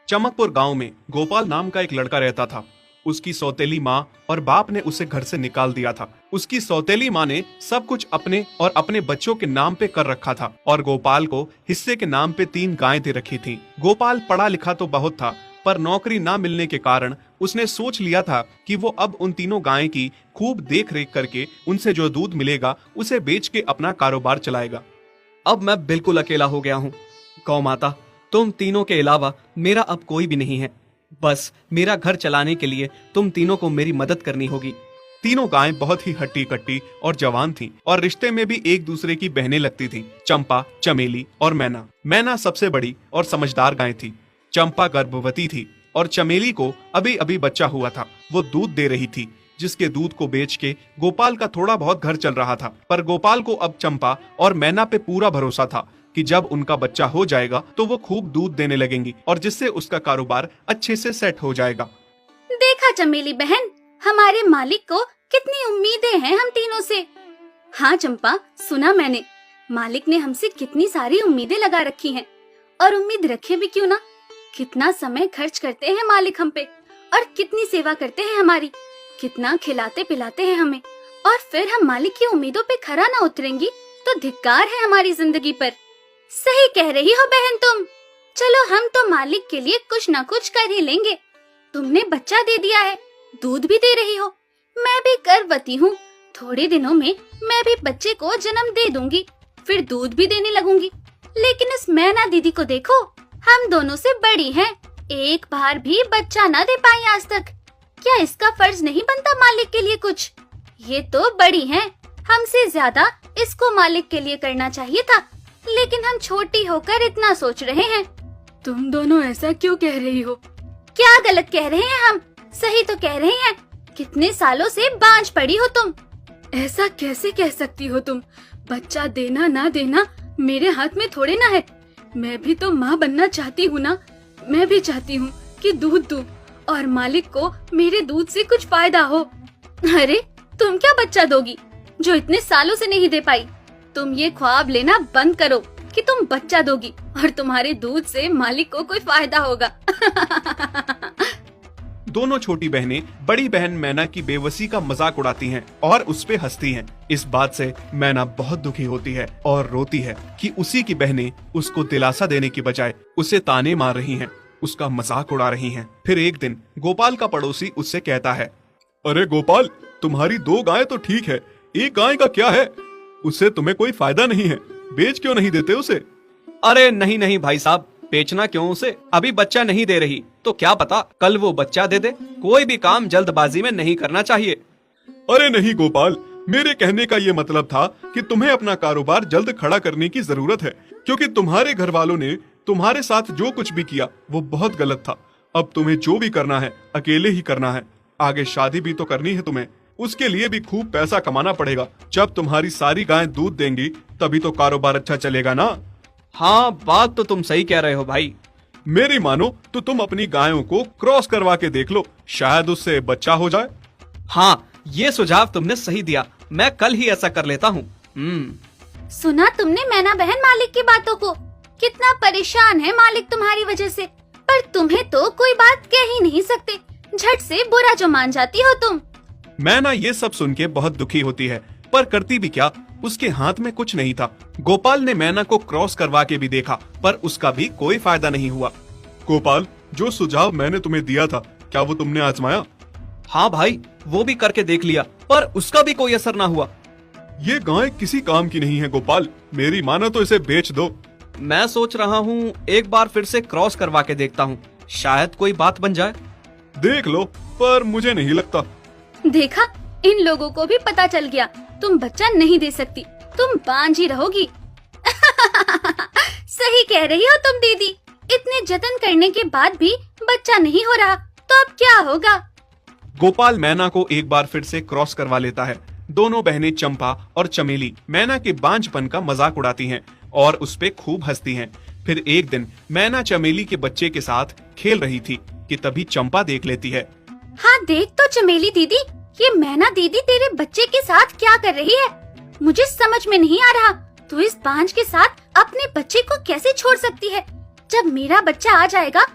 चमकपुर गांव में गोपाल नाम का एक लड़का रहता था। उसकी सौतेली माँ और बाप ने उसे घर से निकाल दिया था। उसकी सौतेली माँ ने सब कुछ अपने और अपने बच्चों के नाम पे कर रखा था और गोपाल को हिस्से के नाम पे 3 गायें दे रखी थीं। गोपाल पढ़ा लिखा तो बहुत था, पर नौकरी ना मिलने के कारण उसने सोच लिया था कि वो अब उन तीनों गायें की खूब देख रेख करके उनसे जो दूध मिलेगा उसे बेच के अपना कारोबार चलाएगा। अब मैं बिल्कुल अकेला हो गया हूँ। गौ माता, तुम तीनों के अलावा मेरा अब कोई भी नहीं है। बस मेरा घर चलाने के लिए तुम तीनों को मेरी मदद करनी होगी। तीनों गायें बहुत ही हट्टी कट्टी और जवान थीं और रिश्ते में भी एक दूसरे की बहनें लगती थीं। चंपा, चमेली और मैना। मैना सबसे बड़ी और समझदार गाय थी। चंपा गर्भवती थी और चमेली को अभी अभी बच्चा हुआ था। वो दूध दे रही थी, जिसके दूध को बेच के गोपाल का थोड़ा बहुत घर चल रहा था। पर गोपाल को अब चंपा और मैना पे पूरा भरोसा था कि जब उनका बच्चा हो जाएगा तो वो खूब दूध देने लगेंगी और जिससे उसका कारोबार अच्छे से सेट हो जाएगा। देखा चमेली बहन, हमारे मालिक को कितनी उम्मीदें हैं हम तीनों से। हाँ चंपा, सुना मैंने, मालिक ने हमसे कितनी सारी उम्मीदें लगा रखी हैं। और उम्मीद रखे भी क्यों ना, कितना समय खर्च करते हैं मालिक हम पे और कितनी सेवा करते हैं हमारी, कितना खिलाते पिलाते हैं हमें, और फिर हम मालिक की उम्मीदों पे खरा ना उतरेंगी तो धिक्कार है हमारी जिंदगी पर। सही कह रही हो बहन तुम। चलो हम तो मालिक के लिए कुछ ना कुछ कर ही लेंगे। तुमने बच्चा दे दिया है, दूध भी दे रही हो, मैं भी गर्भवती हूँ। थोड़े दिनों में मैं भी बच्चे को जन्म दे दूंगी, फिर दूध भी देने लगूंगी। लेकिन इस मैना दीदी को देखो, हम दोनों से बड़ी हैं, एक बार भी बच्चा ना दे पाई आज तक। क्या इसका फर्ज नहीं बनता मालिक के लिए कुछ? ये तो बड़ी हैं, हमसे ज्यादा इसको मालिक के लिए करना चाहिए था, लेकिन हम छोटी होकर इतना सोच रहे हैं। तुम दोनों ऐसा क्यों कह रही हो? क्या गलत कह रहे हैं हम? सही तो कह रहे हैं। कितने सालों से बांझ पड़ी हो तुम। ऐसा कैसे कह सकती हो तुम? बच्चा देना ना देना मेरे हाथ में थोड़े ना है। मैं भी तो माँ बनना चाहती हूँ ना। मैं भी चाहती हूँ कि दूध दूँ और मालिक को मेरे दूध से कुछ फायदा हो। अरे तुम क्या बच्चा दोगी जो इतने सालों से नहीं दे पाई? तुम ये ख्वाब लेना बंद करो कि तुम बच्चा दोगी और तुम्हारे दूध से मालिक को कोई फायदा होगा। दोनों छोटी बहनें बड़ी बहन मैना की बेबसी का मजाक उड़ाती हैं और उस पे हंसती हैं। इस बात से मैना बहुत दुखी होती है और रोती है कि उसी की बहनें उसको दिलासा देने की बजाय उसे ताने मार रही हैं, उसका मजाक उड़ा रही हैं। फिर एक दिन गोपाल का पड़ोसी उससे कहता है, अरे गोपाल, तुम्हारी 2 गायें तो ठीक है, एक गाय का क्या है? उससे तुम्हें कोई फायदा नहीं है, बेच क्यों नहीं देते उसे? अरे नहीं नहीं भाई साहब, बेचना क्यों उसे? अभी बच्चा नहीं दे रही तो क्या पता कल वो बच्चा दे दे। कोई भी काम जल्दबाजी में नहीं करना चाहिए। अरे नहीं गोपाल, मेरे कहने का ये मतलब था कि तुम्हें अपना कारोबार जल्द खड़ा करने की जरूरत है, क्योंकि तुम्हारे घर वालों ने तुम्हारे साथ जो कुछ भी किया वो बहुत गलत था। अब तुम्हें जो भी करना है अकेले ही करना है। आगे शादी भी तो करनी है तुम्हें, उसके लिए भी खूब पैसा कमाना पड़ेगा। जब तुम्हारी सारी गायें दूध देंगी तभी तो कारोबार अच्छा चलेगा ना। हाँ, बात तो तुम सही कह रहे हो भाई। मेरी मानो तो तुम अपनी गायों को क्रॉस करवा के देख लो, शायद उससे बच्चा हो जाए। हाँ, ये सुझाव तुमने सही दिया, मैं कल ही ऐसा कर लेता हूँ। सुना तुमने मैना बहन मालिक की बातों को? कितना परेशान है मालिक तुम्हारी वजह से, पर तुम्हें तो कोई बात कह ही नहीं सकते। झट से बुरा जो मान जाती हो तुम। मैना ये सब सुन के बहुत दुखी होती है, पर करती भी क्या, उसके हाथ में कुछ नहीं था। गोपाल ने मैना को क्रॉस करवा के भी देखा, पर उसका भी कोई फायदा नहीं हुआ। गोपाल, जो सुझाव मैंने तुम्हें दिया था, क्या वो तुमने आजमाया? हाँ भाई, वो भी करके देख लिया, पर उसका भी कोई असर ना हुआ। ये गाय किसी काम की नहीं है गोपाल, मेरी मानो तो इसे बेच दो। मैं सोच रहा हूँ एक बार फिर से क्रॉस करवा के देखता हूँ, शायद कोई बात बन जाए। देख लो, पर मुझे नहीं लगता। देखा, इन लोगों को भी पता चल गया तुम बच्चा नहीं दे सकती, तुम बांझ ही रहोगी। सही कह रही हो तुम दीदी, इतने जतन करने के बाद भी बच्चा नहीं हो रहा तो अब क्या होगा? गोपाल मैना को एक बार फिर से क्रॉस करवा लेता है। दोनों बहनें चंपा और चमेली मैना के बांझपन का मजाक उड़ाती हैं और उस पे खूब हंसती हैं। फिर एक दिन मैना चमेली के बच्चे के साथ खेल रही थी कि तभी चंपा देख लेती है। हाँ देख तो चमेली दीदी, ये मैना दीदी तेरे बच्चे के साथ क्या कर रही है? मुझे समझ में नहीं आ रहा, तू इस बांझ के साथ अपने बच्चे को कैसे छोड़ सकती है? जब मेरा बच्चा आ जाएगा